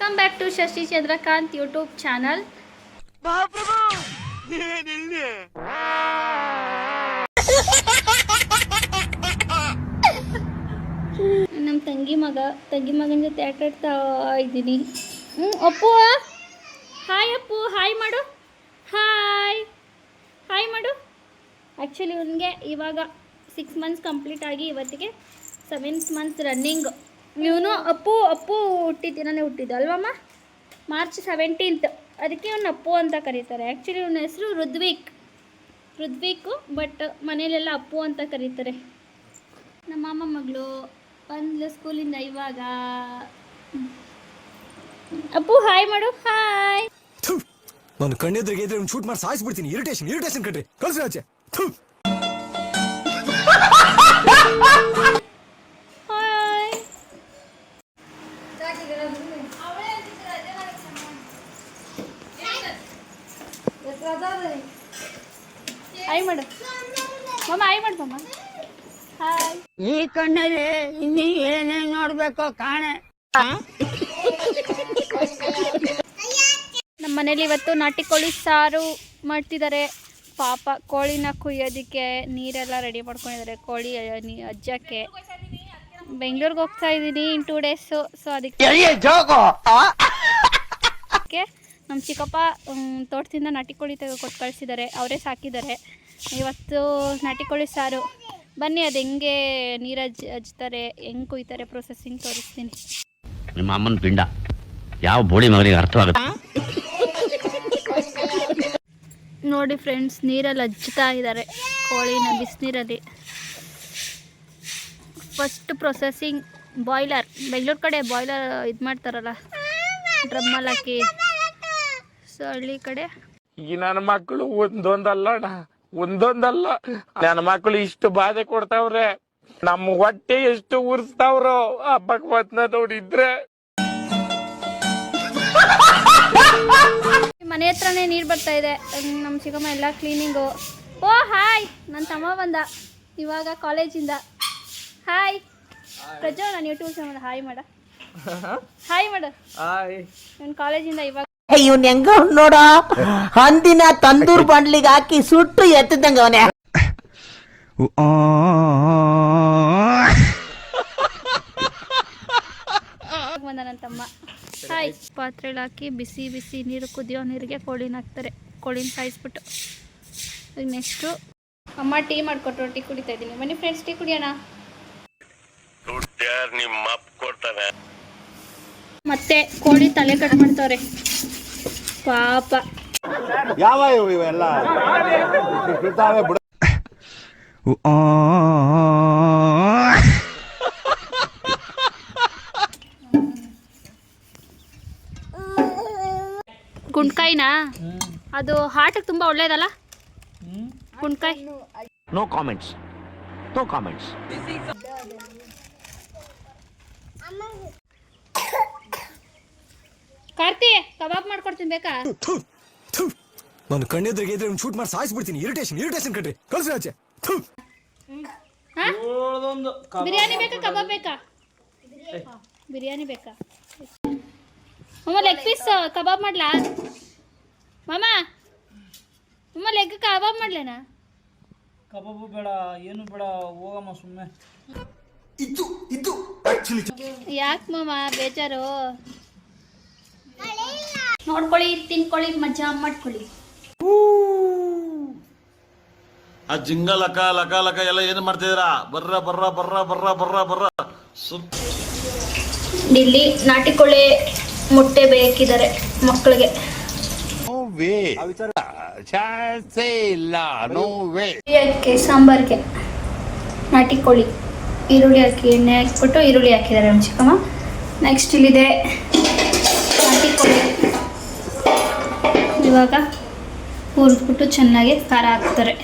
Welcome back to Shashi Chandrakant YouTube channel. ನಮ್ಮ ತಂಗಿ ಮಗನ ಜೊತೆ ಆಟ ಆಡ್ತಾ ಇದ್ದೀನಿ. ಅಪ್ಪು ಹಾಯ್, ಅಪ್ಪು ಹಾಯ್ ಮಾಡು, ಹಾಯ್ ಮಾಡು. ಆ್ಯಕ್ಚುಲಿ ಇವನಿಗೆ ಇವಾಗ 6 ಮಂತ್ಸ್ ಕಂಪ್ಲೀಟ್ ಆಗಿ ಇವತ್ತಿಗೆ 7th ಮಂತ್ ರನ್ನಿಂಗ್. ಇವನು ಅಪ್ಪು ಹುಟ್ಟಿದ್ದಿನೇ ಹುಟ್ಟಿದ್ದು ಅಲ್ವಮ್ಮ, ಮಾರ್ಚ್ 17th. ಅದಕ್ಕೆ ಇವನು ಅಪ್ಪು ಅಂತ ಕರೀತಾರೆ. ಆ್ಯಕ್ಚುಲಿ ಇವನ ಹೆಸರು ಋದ್ವಿಕ್, ಬಟ್ ಮನೇಲೆಲ್ಲ ಅಪ್ಪು ಅಂತ ಕರೀತಾರೆ. ನಮ್ಮ ಮಾಮ ಮಗಳು ಬಂದ್ಲು ಸ್ಕೂಲಿಂದ ಇವಾಗ. ಅಪ್ಪು ಹಾಯ್ ಮಾಡು, ಹಾಯ್. ನಾನು ಕಣ್ಣೆದ್ರಿಗೆ ಇದ್ರೆ ಒಂದು ಶೂಟ್ ಮಾಡಿ ಸಾಯಿಸ್ಬಿಡ್ತೀನಿ. ಇರಿಟೇಷನ್ ಕಣ್ರಿ, ಕಳ್ಸಿ ಆಚೆ. ಹಾಯ್ ಮಾಡು ಮಮ್ಮ, ಹಾಯ್ ಮಾಡು ಮಮ್ಮ, ಹಾಯ್. ಈ ಕಣ್ಣಲ್ಲಿ ಇನ್ನೀ ಏನೇನು ನೋಡ್ಬೇಕು ಕಾಣೆ. ನಮ್ಮ ಮನೇಲಿ ಇವತ್ತು ನಾಟಿ ಕೋಳಿ ಸಾರು ಮಾಡ್ತಿದ್ದಾರೆ. ಪಾಪ ಕೋಳಿನ ಕುಯ್ಯೋದಕ್ಕೆ ನೀರೆಲ್ಲ ರೆಡಿ ಮಾಡ್ಕೊಂಡಿದ್ದಾರೆ. ಕೋಳಿ ಅಜ್ಜಕ್ಕೆ ಬೆಂಗಳೂರಿಗೆ ಹೋಗ್ತಾ ಇದ್ದೀನಿ ಇನ್ 2 days. ಸೊ ಅದಕ್ಕೆ ನಮ್ಮ ಚಿಕ್ಕಪ್ಪ ತೋಟದಿಂದ ನಾಟಿ ಕೋಳಿ ತೆಗೆದುಕೊಟ್ಟು ಕಳಿಸಿದ್ದಾರೆ. ಅವರೇ ಸಾಕಿದ್ದಾರೆ. ಇವತ್ತು ನಾಟಿ ಕೋಳಿ ಸಾರು. ಬನ್ನಿ ಅದು ಹೆಂಗೆ ನೀರು ಹಚ್ತಾರೆ, ಹೆಂಗೆ ಕುಯ್ತಾರೆ, ಪ್ರೊಸೆಸಿಂಗ್ ತೋರಿಸ್ತೀನಿ. ನಿಮ್ಮ ಅಮ್ಮನ ಪಿಂಡ ಯಾವ ಬೋಳಿ ಮಗನಿಗೆ ಅರ್ಥವಾಗುತ್ತೆ ನೋಡಿ ಫ್ರೆಂಡ್ಸ್, ನೀರಲ್ಲಿ ಹಚ್ತಾ ಇದ್ದಾರೆ ಕೋಳಿನ ಬಿಸಿನೀರಲ್ಲಿ. ಫಸ್ಟ್ ಪ್ರೊಸೆಸಿಂಗ್ ಬಾಯ್ಲರ್, ಬೆಂಗಳೂರು ಕಡೆ ಬಾಯ್ಲರ್ ಇದು ಮಾಡ್ತಾರಲ್ಲ, ಡ್ರಮ್ಮಲ್ಲಿ ಹಾಕಿ. ಸೊ ಹಳ್ಳಿ ಕಡೆ ಈ ನನ್ನ ಮಕ್ಕಳು ಒಂದೊಂದಲ್ಲ ನನ್ನ ಮಕ್ಕಳು ಇಷ್ಟು ಬಾಧೆ ಕೊಡ್ತಾವ್ರೆ. ನಮ್ಮ ಹೊಟ್ಟೆ ಎಷ್ಟು ಉರ್ಸ್ತಾವ್ರೋ ಆ ಭಗವತ್ನ ನೋಡಿದ್ರೆ. ಮನೆ ಹತ್ರನೇ ನೀರು ಬರ್ತಾ ಇದೆ. ನಮ್ಮ ಚಿಕ್ಕಮ್ಮ ಎಲ್ಲ ಕ್ಲೀನಿಂಗು. ಓ ಹಾಯ್, ನನ್ನ ತಮ್ಮ ಬಂದ ಇವಾಗ ಕಾಲೇಜಿಂದ. ಹಾಯ್ ಪ್ರಜ್ವಲ್, ನಾನು ಯೂಟ್ಯೂಬ್ ಚಾನಲ್ ಹಾಯ್ ಮಾಡ, ಹಾಯ್ ಮಾಡು. ನನ್ನ ಕಾಲೇಜಿಂದ ಇವಾಗ ಇವನ್ ಹೆಂಗ ನೋಡ, ಹಂದಿನ ತಂದೂರ್ ಬಂಡ್ಲಿಗೆ ಹಾಕಿ ಸುಟ್ಟು ಎತ್ತದಂಗ ಅವನೇ. ಬಂದ ನನ್ನ ತಮ್ಮ. ಹಾಯ್. ಪಾತ್ರೆಲಿ ಹಾಕಿ ಬಿಸಿ ನೀರು, ಕುದಿಯೋ ನೀರಿಗೆ ಕೋಳಿನ ಹಾಕ್ತಾರೆ. ಕೋಳಿನ ಸಾಯಿಸ್ಬಿಟ್ಟು ಈಗ ನೆಕ್ಸ್ಟು ಅಮ್ಮ ಟೀ ಮಾಡಿಕೊಟ್ರು, ಟೀ ಕುಡಿತಾ ಇದ್ದೀನಿ. ಬನ್ನಿ ಫ್ರೆಂಡ್ಸ್, ಟೀ ಕುಡಿಯೋಣ. ಮತ್ತೆ ಕೋಳಿ ತಲೆ ಕಟ್ ಮಾಡ್ತವ್ರೆ ಪಾಪ. ಯಾವ ಇವೆಲ್ಲ ಗುಂಡ್ಕಾಯಿನಾ? ಅದು ಹಾರ್ಟಿಗೆ ತುಂಬ ಒಳ್ಳೇದಲ್ಲ ಗುಂಡ್ಕಾಯಿ. No comments. ಕಾರ್ತಿ ಕಬಾಬ್ ಮಾಡ್ಕೊಡ್ತೀನಿ, ಬೇಕಾ? ನಾನು ಕಣ್ಣೆದ್ರಿಗೆ ಇದ್ರೆ ಒಂದು ಶೂಟ್ ಮಾಡಿ ಸಾಯಿಸ್ಬಿಡ್ತೀನಿ. ಇರಿಟೇಷನ್ ಕಣ್ರಿ, ಕಳ್ಸಿ ಆಚೆ. ಬಿರಿಯಾನಿ ಬೇಕಾ, ಕಬಾಬ್ ಬೇಕಾ? ಬಿರಿಯಾನಿ ಬೇಕಾ? ಮಮ್ಮ ಲೆಗ್ ಪೀಸ್ ಕಬಾಬ್ ಮಾಡ್ಲಾ? ಮಮ್ಮ ಲೆಗ್ ಕಬಾಬ್ ಮಾಡ್ಲೇನಾ? ಕಬಾಬು ಬೇಡ, ಏನು ಬೇಡ, ಹೋಗಮ್ಮ ಸುಮ್ಮನೆ. ಯಾಕೆ ಮಮ್ಮ ಬೇಜಾರು? ನೋಡ್ಕೊಳ್ಳಿ, ತಿನ್ಕೊಳ್ಳಿ, ಮಜಾ ಮಾಡ್ಕೊಳ್ಳಿ. ಆ ಜಿಂಗ ಲಕ ಎಲ್ಲ ಏನ್ ಮಾಡ್ತಿದ್ದೀರಾ? ಬರ್ರ ಇಲ್ಲಿ ನಾಟಿ ಕೋಳಿ ಮೊಟ್ಟೆ ಬೇಕಿದ್ದಾರೆ ಮಕ್ಕಳಿಗೆ. ಸಾಂಬಾರ್ಗೆ ನಾಟಿ ಕೋಳಿ ಈರುಳ್ಳಿ ಹಾಕಿ, ಎಣ್ಣೆ ಹಾಕಿಬಿಟ್ಟು ಈರುಳ್ಳಿ ಹಾಕಿದ್ದಾರೆ ನಮ್ಮ ಚಿಕ್ಕಮ್ಮ. ನೆಕ್ಸ್ಟ್ ಇಲ್ಲಿದೆ ನಾಟಿ ಕೋಳಿ. ಇವಾಗ ಹುರಿದ್ಬಿಟ್ಟು ಚೆನ್ನಾಗಿ ಖಾರ ಹಾಕ್ತಾರೆ.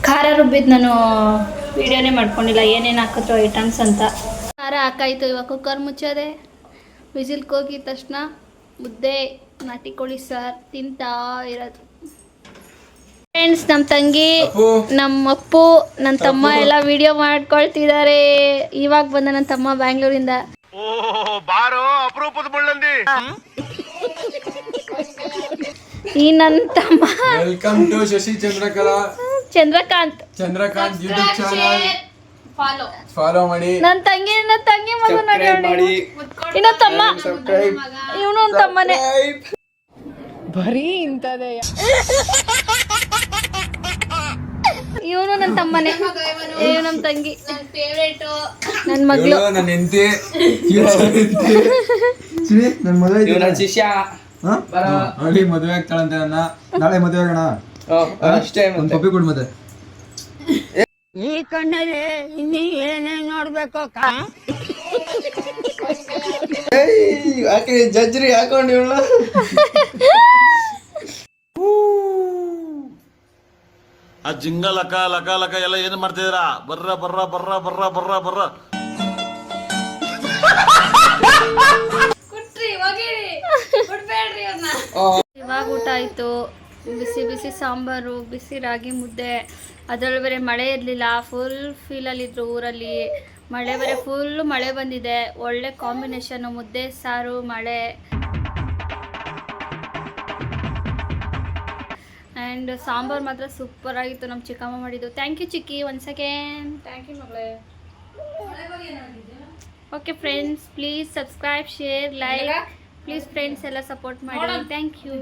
ಖಾರ ರುಬ್ಬಿದ್ದು ನಾನು ವಿಡಿಯೋನೇ ಮಾಡ್ಕೊಂಡಿಲ್ಲ, ಏನೇನು ಹಾಕಿದ್ರು ಐಟಮ್ಸ್ ಅಂತ. ಖಾರ ಹಾಕಾಯಿತು. ಇವಾಗ ಕುಕ್ಕರ್ ಮುಚ್ಚೋದೆ. ವಿಸಿಲ್ಗೆ ಹೋಗಿದ ತಕ್ಷಣ ಮುದ್ದೆ, ನಾಟಿ ಕೋಳಿ ಸಾರು ತಿಂತಾ ಇರೋದು. ಫ್ರೆಂಡ್ಸ್, ನಮ್ಮ ತಂಗಿ, ನಮ್ಮ ಅಪ್ಪು, ನನ್ನ ತಮ್ಮ ಎಲ್ಲ ವಿಡಿಯೋ ಮಾಡ್ಕೊಳ್ತಿದ್ದಾರೆ. ಇವಾಗ ಬಂದ ನನ್ನ ತಮ್ಮ ಬ್ಯಾಂಗ್ಳೂರಿಂದ. ಬಾರೋ ಈ ನನ್ನ ತಮ್ಮ welcome to Shashi Chandrakala Chandrakant YouTube channel follow ಮಾಡಿ. ನನ್ನ ತಂಗಿ ಮಗ ನೋಡಿ ಇನ್ನೊಂದು ತಮ್ಮ, ಇವನು ಒಂದು ತಮ್ಮನೇ. ಇವನು ನನ್ನ ತಮ್ಮನೇ, ಇವ್ ನಮ್ಮ ತಂಗಿ, ನನ್ನ ಮಗಳು. ನನ್ನ ಹೆಂಡತಿ ನನ್ನ ಮದುವೆ ಶಿಷ್ಯ ಅಲ್ಲಿ ಮದುವೆ ಆಗ್ತಾಳಂತೆ. ನನ್ನ ನಾಳೆ ಮದುವೆ ಆಗೋಣ ಅಷ್ಟೇ. ಒಂದು ಪಪ್ಪಿ ಕೊಡು ಮತ್ತೆ. ಈ ಕಣ್ಣಲ್ಲಿ ಇನ್ನೀ ಏನೇ ನೋಡ್ಬೇಕು ಯಾಕೆ ಜಜ್ರಿ ಹಾಕೊಂಡು ಇವಳ ಆ ಜಿಂಗ ಲಕ ಲಕ ಲಕ ಎಲ್ಲ ಏನ್ ಮಾಡ್ತಿದ್ದೀರಾ? ಬರ್ರ ಬರ್ರ ಬರ್ರ ಬರ್ರ ಬರ್ರ ಬರ್ರ. ಇವಾಗ ಊಟ ಆಯಿತು. ಬಿಸಿ ಬಿಸಿ ಸಾಂಬಾರು, ಬಿಸಿ ರಾಗಿ ಮುದ್ದೆ, ಅದರಲ್ಲಿ ಬೇರೆ ಮಳೆ ಇರಲಿಲ್ಲ. ಫುಲ್ ಫೀಲಲ್ಲಿದ್ದರು ಊರಲ್ಲಿ. ಮಳೆ ಬೇರೆ ಫುಲ್ಲು ಮಳೆ ಬಂದಿದೆ. ಒಳ್ಳೆ ಕಾಂಬಿನೇಷನ್ನು, ಮುದ್ದೆ ಸಾರು ಮಳೆ. ಆ್ಯಂಡ್ ಸಾಂಬಾರು ಮಾತ್ರ ಸೂಪರ್ ಆಗಿತ್ತು. ನಮ್ಮ ಚಿಕ್ಕಮ್ಮ ಮಾಡಿದ್ದು. ಥ್ಯಾಂಕ್ ಯು ಚಿಕ್ಕಿ, ಒನ್ ಸೆಕೆಂಡ್. ಥ್ಯಾಂಕ್ ಯು ಮಗಳೇ. Okay friends, please subscribe, share, like. Please friends ಎಲ್ಲ ಸಪೋರ್ಟ್ ಮಾಡಿ. Thank you.